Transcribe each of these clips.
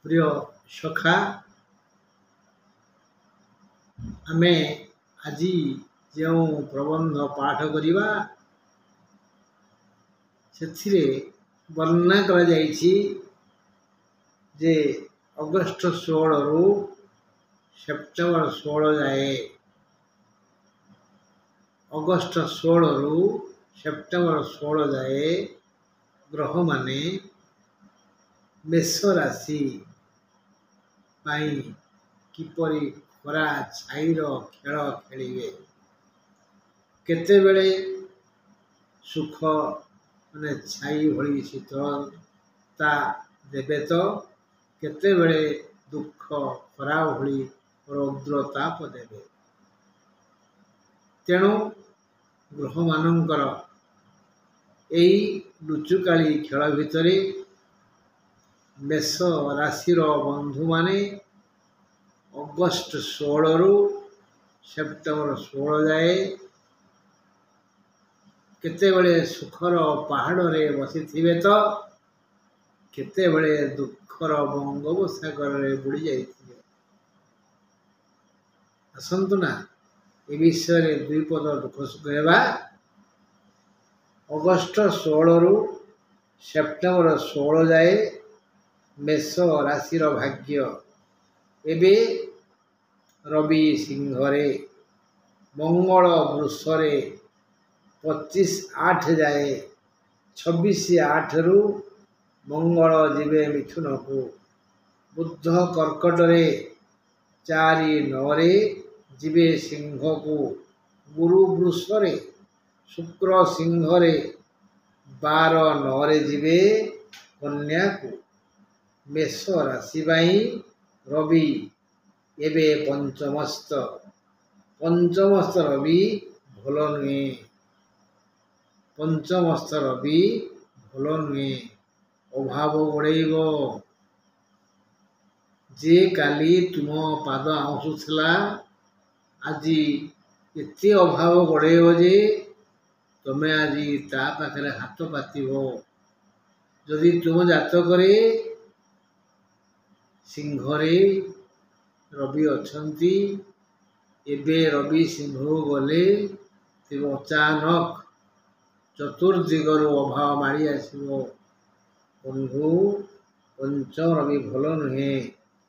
प्रिय सखा आमे आजी जो प्रबंध पाठ करिबा सेथिरे वर्णना करा जायछि जे अगस्त 16 रु सेप्टेम्बर 16 जाए अगस्त 16 रु सेप्टेम्बर 16 जाए ग्रह माने मेष राशि पाई किपरि खरा छाईर खेल खेलिबे केते बेले सुख माने छाई भली शीतलता देबे तो केते बेले दुख खरा भली रौद्रताप देबे तेणु ग्रह मानकर एई लुचुकाली खेल भितरे मेष राशि बंधु माने अगस्त 16 रु सेप्टेम्बर 16 जाए केते बेले सुखर पहाड़ रे बसिथिबे तो केते बेले दुखर बंगोपसागर रे बुड़ी जाइथिबे असंतु ना ए विषय रे दुई पद दुख सुख हेबा अगस्त 16 रु सेप्टेम्बर 16 जाए मेष राशि भाग्य एबे रवि सिंह रे मंगल वृष रे 25/8 जाए 26/8 रु मंगल जीवे मिथुन को बुध कर्कट रे 4/9 रे जीवे सिंह को गुरु वृष रे शुक्र सिंह रे 12/9 रे जीवे कन्या को मेष राशि बाई रवि एबे पंचमस्त रवि भल नुहे पंचमस्त रवि भल नुहे अभाव गोड़ेब जे काली तुम पाद आउसुला आज एते अभाव गोड़ेब जे तुम आज ता पाखरे हाथ पातिब जदि तुम जातक सिंह रे रवि अछंती एबे रवि सिंह गले तेज अचानक चतुर्दिगरु अभाव माड़ी आसो बंधु पंचम रवि भल नुहे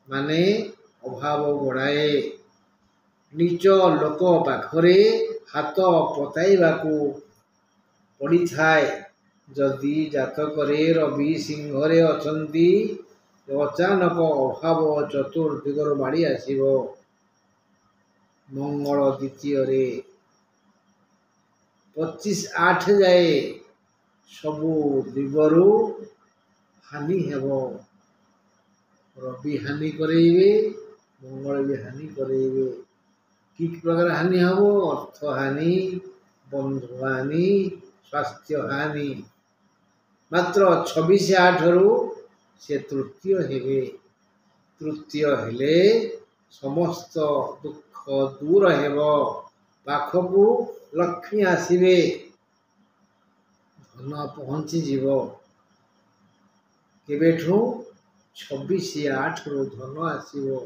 माने अभाव गड़ाए नीच लोक पाखरे हाथ पताइबाकू पड़ी थाए जदि जातक रवि सिंह रे अछंती अचानक अभाव चतुर्दिगर माड़ी आसो मंगल द्वितीय रे 25/8 जाए सबु दिगरु हानि हेब रवि हानि करेइबे मंगल भी हानि करेइबे कि प्रकार हानि हेब अर्थ हानि बंधु हानि स्वास्थ्य हानि मात्र 26/8 रु से तृतीय हेबे तृतीय हेले समस्त दुख दूर हेब पाखकू लक्ष्मी आसीबे धन पहुंची जीव केबेठू 26/8 रु धन आसीबो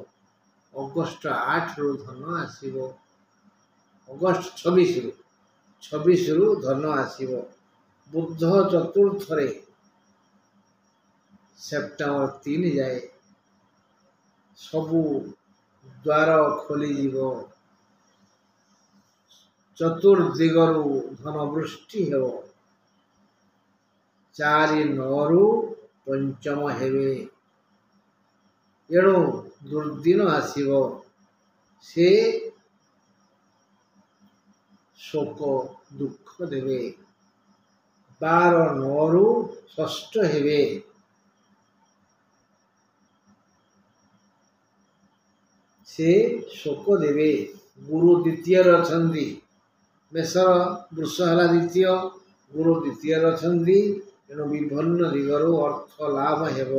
अगस्त 8 रु धन आसीबो अगस्त 26 रु धन आसीबो बुध चतुर्थ रे सेप्टेम्बर 3 जाए सबू द्वार खोली जीव चतुर्दिगरु धन वृष्टि हेब 4/9 रु पंचम हेबे एणु दुर्दिन आसीब से शोक दुख देवे 12/9 रु षष्ठ हेबे से शोक देवे गुरु द्वितीय अछंती मेष वृष हला द्वितीय गुरु द्वितीय अछंती एणु विभिन्न दिगरु अर्थ लाभ हेब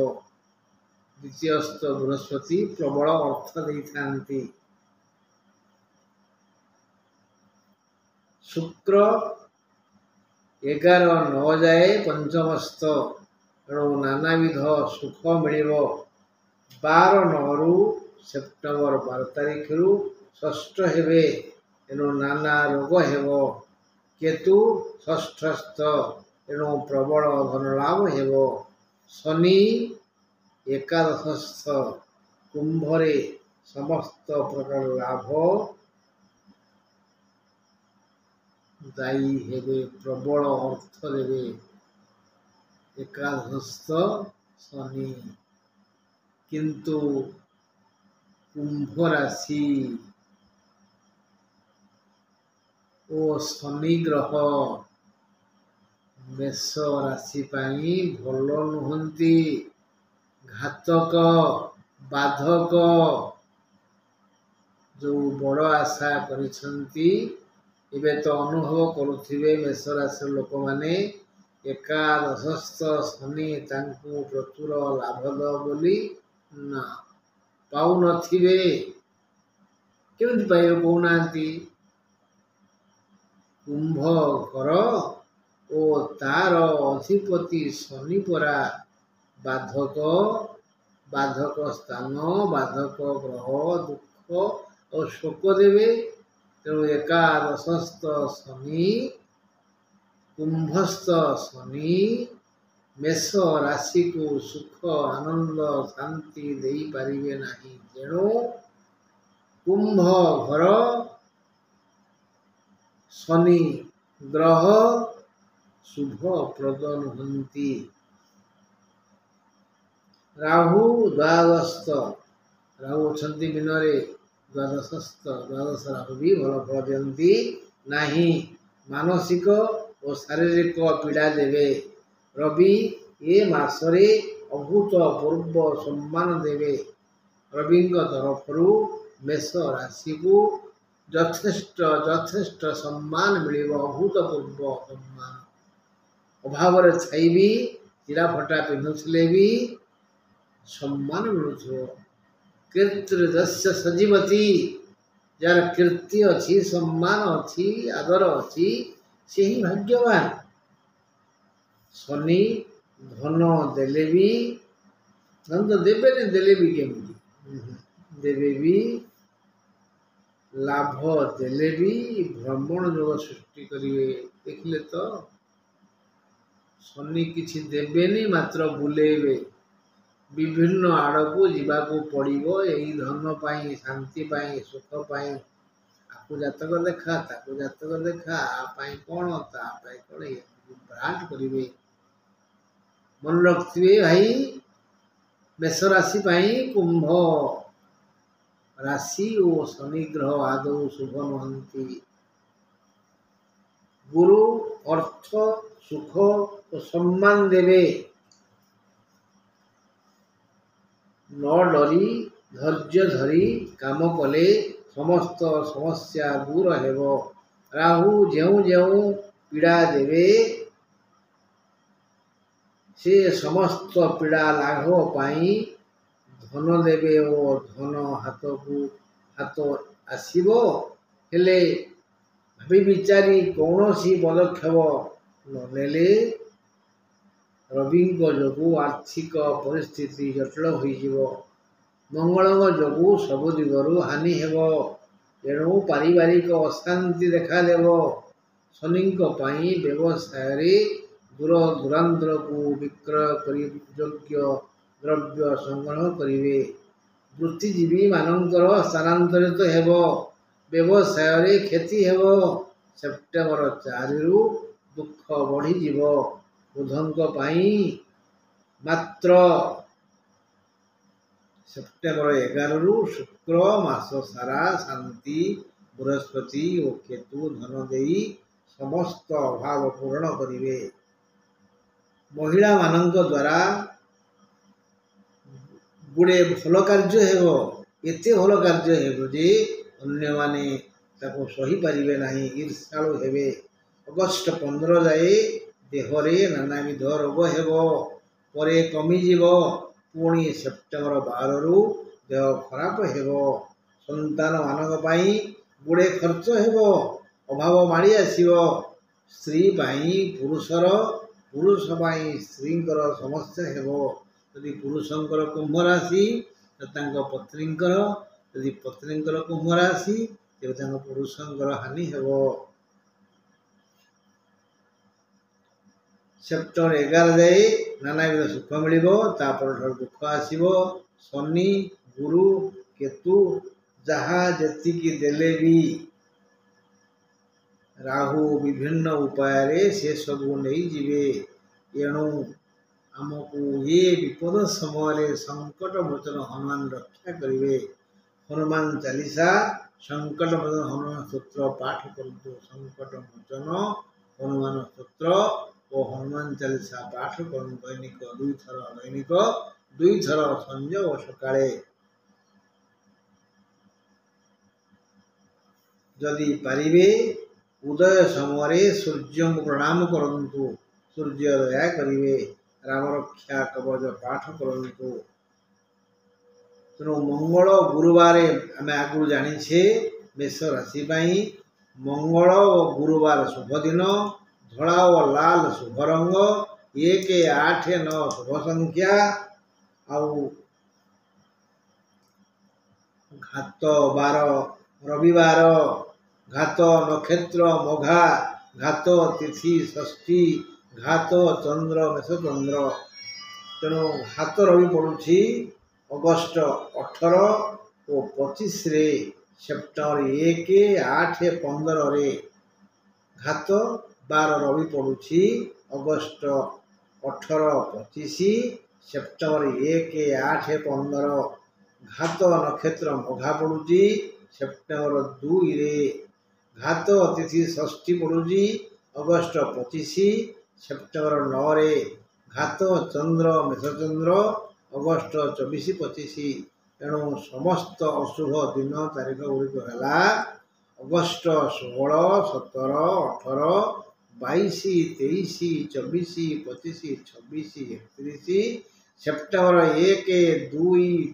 द्वितीयस्थ बृहस्पति प्रबल अर्थ देइथांती शुक्र 11/9 जाए पंचमस्थ एणु नानाविध सुख मिलिब 12/9 ସେପ୍ଟେମ୍ବର 12 ତାରିଖରୁ ଷଷ୍ଠ ହେବେ। ଏଣୁ ନାନା ରୋଗ ହେବ। କେତୁ ଷଷ୍ଠସ୍ଥ, ଏଣୁ ପ୍ରବଳ ଧନଲାଭ ହେବ। ଶନି ଏକାଦଶସ୍ଥ, କୁମ୍ଭରେ ସମସ୍ତ ପ୍ରକାର ଲାଭ ଦାୟୀ ହେବେ, ପ୍ରବଳ ଅର୍ଥ ଦେବେ। ଏକାଦଶସ୍ଥ ଶନି। କିନ୍ତୁ କୁମ୍ଭ ରାଶି ଓ ଶନି ଗ୍ରହ ମେଷ ରାଶି ପାଇଁ ଭଲ ନୁହନ୍ତି, ଘାତକ, ବାଧକ। ଯେଉଁ ବଡ଼ ଆଶା କରିଛନ୍ତି, ଏବେ ତ ଅନୁଭବ କରୁଥିବେ ମେଷ ରାଶିର ଲୋକମାନେ, ଏକାଦଶସ୍ଥ ଶନି ତାଙ୍କୁ ପ୍ରଚୁର ଲାଭ ଦେବ ବୋଲି। ନା, ପାଉନଥିବେ। କେମିତି ପାଇବେ କହୁନାହାନ୍ତି? କୁମ୍ଭ ଘର ଓ ତାର ଅଧିପତି ଶନି ପରା ବାଧକ। ବାଧକ ସ୍ଥାନ, ବାଧକ ଗ୍ରହ ଦୁଃଖ ଓ ଶୋକ ଦେବେ। ତେଣୁ ଏକାଦଶସ୍ଥ ଶନି, କୁମ୍ଭସ୍ଥ ଶନି ମେଷ ରାଶିକୁ ସୁଖ, ଆନନ୍ଦ, ଶାନ୍ତି ଦେଇପାରିବେ ନାହିଁ। ତେଣୁ କୁମ୍ଭ ଘର ଶନି ଗ୍ରହ ଶୁଭପ୍ରଦ ନୁହନ୍ତି। ରାହୁ ଦ୍ୱାଦଶସ୍ଥ, ରାହୁ ଅଛନ୍ତି ମୀନରେ, ଦ୍ୱାଦଶସ୍ଥ, ଦ୍ୱାଦଶ ରାହୁ ବି ଭଲ ଫଳ ଦିଅନ୍ତି ନାହିଁ। ମାନସିକ ଓ ଶାରୀରିକ ପୀଡ଼ା ଦେବେ। ରବି ଏ ମାସରେ ଅଭୂତପୂର୍ବ ସମ୍ମାନ ଦେବେ। ରବିଙ୍କ ତରଫରୁ ମେଷ ରାଶିକୁ ଯଥେଷ୍ଟ ସମ୍ମାନ ମିଳିବ। ଅଭୂତପୂର୍ବ ସମ୍ମାନ। ଅଭାବରେ ଥାଇ ବି, ଚିରାଫଟା ପିନ୍ଧୁଥିଲେ ବି ସମ୍ମାନ ମିଳୁଥିବ। କୀର୍ତ୍ତିର୍ଯସ୍ୟ ସଜୀବତି, ଯାହାର କୀର୍ତ୍ତି ଅଛି, ସମ୍ମାନ ଅଛି, ଆଦର ଅଛି, ସେହି ଭାଗ୍ୟବାନ। ଶନି ଧନ ଦେଲେ ବି, ଧନ ତ ଦେବେନି, ଦେଲେ ବି କେମିତି ଦେବେ ବି, ଲାଭ ଦେଲେ ବି ଭ୍ରମଣ ଯୋଗ ସୃଷ୍ଟି କରିବେ। ଦେଖିଲେ ତ, ଶନି କିଛି ଦେବେନି, ମାତ୍ର ବୁଲେଇବେ। ବିଭିନ୍ନ ଆଡ଼କୁ ଯିବାକୁ ପଡ଼ିବ ଏଇ ଧନ ପାଇଁ, ଶାନ୍ତି ପାଇଁ, ସୁଖ ପାଇଁ। ଆକୁ ଜାତକ ଦେଖା, ତାକୁ ଜାତକ ଦେଖା, ଆ ପାଇଁ କ'ଣ, ତା ପାଇଁ କ'ଣ, ଭ୍ରାଟ କରିବେ। ମନେ ରଖିଥିବେ ଭାଇ, ମେଷ ରାଶି ପାଇଁ କୁମ୍ଭ ରାଶି ଓ ଶନି ଗ୍ରହ ଆଦୌ ଶୁଭ ନୁହନ୍ତି। ଗୁରୁ ଅର୍ଥ, ସୁଖ ଓ ସମ୍ମାନ ଦେବେ। ନ ଡରି ଧୈର୍ଯ୍ୟ ଧରି କାମ କଲେ ସମସ୍ତ ସମସ୍ୟା ଦୂର ହେବ। ରାହୁ ଯେଉଁ ଯେଉଁ ପୀଡ଼ା ଦେବେ, ସେ ସମସ୍ତ ପୀଡ଼ା ଲାଘବ ପାଇଁ ଧନ ଦେବେ ଓ ଧନ ହାତକୁ ହାତ ଆସିବ। ହେଲେ ଭାବି ବିଚାରି କୌଣସି ପଦକ୍ଷେପ ନ ନେଲେ ରବିଙ୍କ ଯୋଗୁଁ ଆର୍ଥିକ ପରିସ୍ଥିତି ଜଟିଳ ହୋଇଯିବ। ମଙ୍ଗଳଙ୍କ ଯୋଗୁଁ ସବୁ ଦିଗରୁ ହାନି ହେବ। ଏଣୁ ପାରିବାରିକ ଅଶାନ୍ତି ଦେଖାଦେବ। ଶନିଙ୍କ ପାଇଁ ବ୍ୟବସାୟରେ ଦୂର ଦୂରାନ୍ତରକୁ ବିକ୍ରୟ କରି ଯୋଗ୍ୟ ଦ୍ରବ୍ୟ ସଂଗ୍ରହ କରିବେ। ବୃତ୍ତିଜୀବୀମାନଙ୍କର ସ୍ଥାନାନ୍ତରିତ ହେବ। ବ୍ୟବସାୟରେ କ୍ଷତି ହେବ। ସେପ୍ଟେମ୍ବର 4ରୁ ଦୁଃଖ ବଢ଼ିଯିବ। ବୁଧଙ୍କ ପାଇଁ ମାତ୍ର ସେପ୍ଟେମ୍ବର 11ରୁ ଶୁକ୍ର ମାସ ସାରା ଶାନ୍ତି। ବୃହସ୍ପତି ଓ କେତୁ ଧନ ଦେଇ ସମସ୍ତ ଅଭାବ ପୂରଣ କରିବେ। ମହିଳାମାନଙ୍କ ଦ୍ୱାରା ଗୁଡ଼େ ଭଲ କାର୍ଯ୍ୟ ହେବ। ଏତେ ଭଲ କାର୍ଯ୍ୟ ହେବ ଯେ ଅନ୍ୟମାନେ ତାକୁ ସହିପାରିବେ ନାହିଁ, ଈର୍ଷାଳୁ ହେବେ। ଅଗଷ୍ଟ 15 ଯାଏ ଦେହରେ ନାନାବିଧ ରୋଗ ହେବ, ପରେ କମିଯିବ। ପୁଣି ସେପ୍ଟେମ୍ବର 12ରୁ ଦେହ ଖରାପ ହେବ। ସନ୍ତାନମାନଙ୍କ ପାଇଁ ଗୁଡ଼େ ଖର୍ଚ୍ଚ ହେବ। ଅଭାବ ମାଡ଼ି ଆସିବ। ସ୍ତ୍ରୀ ପାଇଁ ପୁରୁଷର, ପୁରୁଷ ପାଇଁ ସ୍ତ୍ରୀଙ୍କର ସମସ୍ୟା ହେବ। ଯଦି ପୁରୁଷଙ୍କର କୁମ୍ଭ ରାଶି, ତାଙ୍କ ପତ୍ନୀଙ୍କର, ଯଦି ପତ୍ନୀଙ୍କର କୁମ୍ଭ ରାଶି ତେବେ ତାଙ୍କ ପୁରୁଷଙ୍କର ହାନି ହେବ। ସେପ୍ଟେମ୍ବର 11 ଯାଏ ନାନାବିଧ ସୁଖ ମିଳିବ, ତାପରଠାରୁ ଦୁଃଖ ଆସିବ। ଶନି, ଗୁରୁ, କେତୁ ଯାହା ଯେତିକି ଦେଲେ ବି ରାହୁ ବିଭିନ୍ନ ଉପାୟରେ ସେ ସବୁ ନେଇଯିବେ। ଏଣୁ ଆମକୁ ଏ ବିପଦ ସମୟରେ ସଙ୍କଟ ମୋଚନ ହନୁମାନ ରକ୍ଷା କରିବେ। ହନୁମାନ ଚାଲିସା, ସଙ୍କଟ ମୋଚନ ହନୁମାନ ସ୍ତୋତ୍ର ପାଠ କରନ୍ତୁ। ସଙ୍କଟ ମୋଚନ ହନୁମାନ ସ୍ତୋତ୍ର ଓ ହନୁମାନ ଚାଲିସା ପାଠ କରନ୍ତୁ ଦୈନିକ 2 ଥର, ଦୈନିକ 2 ଥର ସଞ୍ଜ ଓ ସକାଳେ। ଯଦି ପାରିବେ ଉଦୟ ସମୟରେ ସୂର୍ଯ୍ୟଙ୍କୁ ପ୍ରଣାମ କରନ୍ତୁ, ସୂର୍ଯ୍ୟ ଦୟା କରିବେ। ରାମ ରକ୍ଷା କବଚ ପାଠ କରନ୍ତୁ। ତେଣୁ ମଙ୍ଗଳ ଗୁରୁବାର ଆମେ ଆଗରୁ ଜାଣିଛେ ମେଷ ରାଶି ପାଇଁ ମଙ୍ଗଳ ଓ ଗୁରୁବାର ଶୁଭ ଦିନ। ଧଳା ଓ ଲାଲ ଶୁଭ ରଙ୍ଗ, 1, 8, 9 ଶୁଭ ସଂଖ୍ୟା। ଆଉ ଘାତ ବାର ରବିବାର, ଘାତ ନକ୍ଷତ୍ର ମଘା, ଘାତ ତିଥି ଷଷ୍ଠୀ, ଘାତ ଚନ୍ଦ୍ର ମେଷ ଚନ୍ଦ୍ର। ତେଣୁ ଘାତ ରବି ପଡ଼ୁଛି ଅଗଷ୍ଟ 18 ଓ 25ରେ, ସେପ୍ଟେମ୍ବର 1, 8, 15ରେ। ଘାତ ବାର ରବି ପଡ଼ୁଛି ଅଗଷ୍ଟ 18, 25, ସେପ୍ଟେମ୍ବର 1, 8, 15। ଘାତ ନକ୍ଷତ୍ର ମଘା ପଡ଼ୁଛି ସେପ୍ଟେମ୍ବର 2ରେ। ଘାତ ତିଥି ଷଷ୍ଠୀ ପଡ଼ୁଛି ଅଗଷ୍ଟ 25, ସେପ୍ଟେମ୍ବର 9ରେ। ଘାତ ଚନ୍ଦ୍ର ମେଷ ଚନ୍ଦ୍ର ଅଗଷ୍ଟ 24, 25। ତେଣୁ ସମସ୍ତ ଅଶୁଭ ଦିନ ତାରିଖ ଗୁଡ଼ିକ ହେଲା ଅଗଷ୍ଟ 16, 17, 18, 22, 23, 24, 25, 26, 31, ସେପ୍ଟେମ୍ବର 1, 2,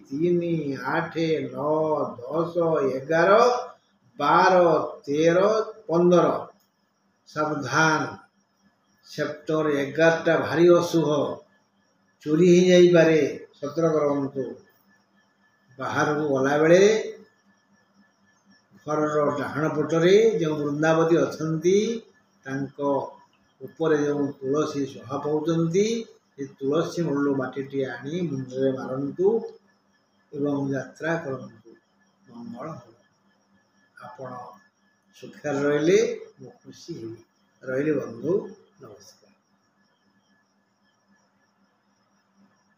3, 8, 9, 10, 11, 12, 13, 15। ସାବଧାନ, ସେପ୍ଟେମ୍ବର 11ଟା ଭାରି ଅଶୁଭ, ଚୋରି ହେଇଯାଇପାରେ, ସତର୍କ ରହନ୍ତୁ। ବାହାରକୁ ଗଲାବେଳେ ଘରର ଡାହାଣ ପଟରେ ଯେଉଁ ବୃନ୍ଦାବତୀ ଅଛନ୍ତି ତାଙ୍କ ଉପରେ ଯେଉଁ ତୁଳସୀ ଶୋଭା ପାଉଛନ୍ତି, ସେ ତୁଳସୀ ମୂଳରୁ ମାଟିଟିଏ ଆଣି ମୁଣ୍ଡରେ ମାରନ୍ତୁ ଏବଂ ଯାତ୍ରା କରନ୍ତୁ, ମଙ୍ଗଳ ହେବ। ଆପଣ ସୁଖରେ ରହିଲେ ମୁଁ ଖୁସି ହେବି। ରହିଲି ବନ୍ଧୁ, ନମସ୍କାର।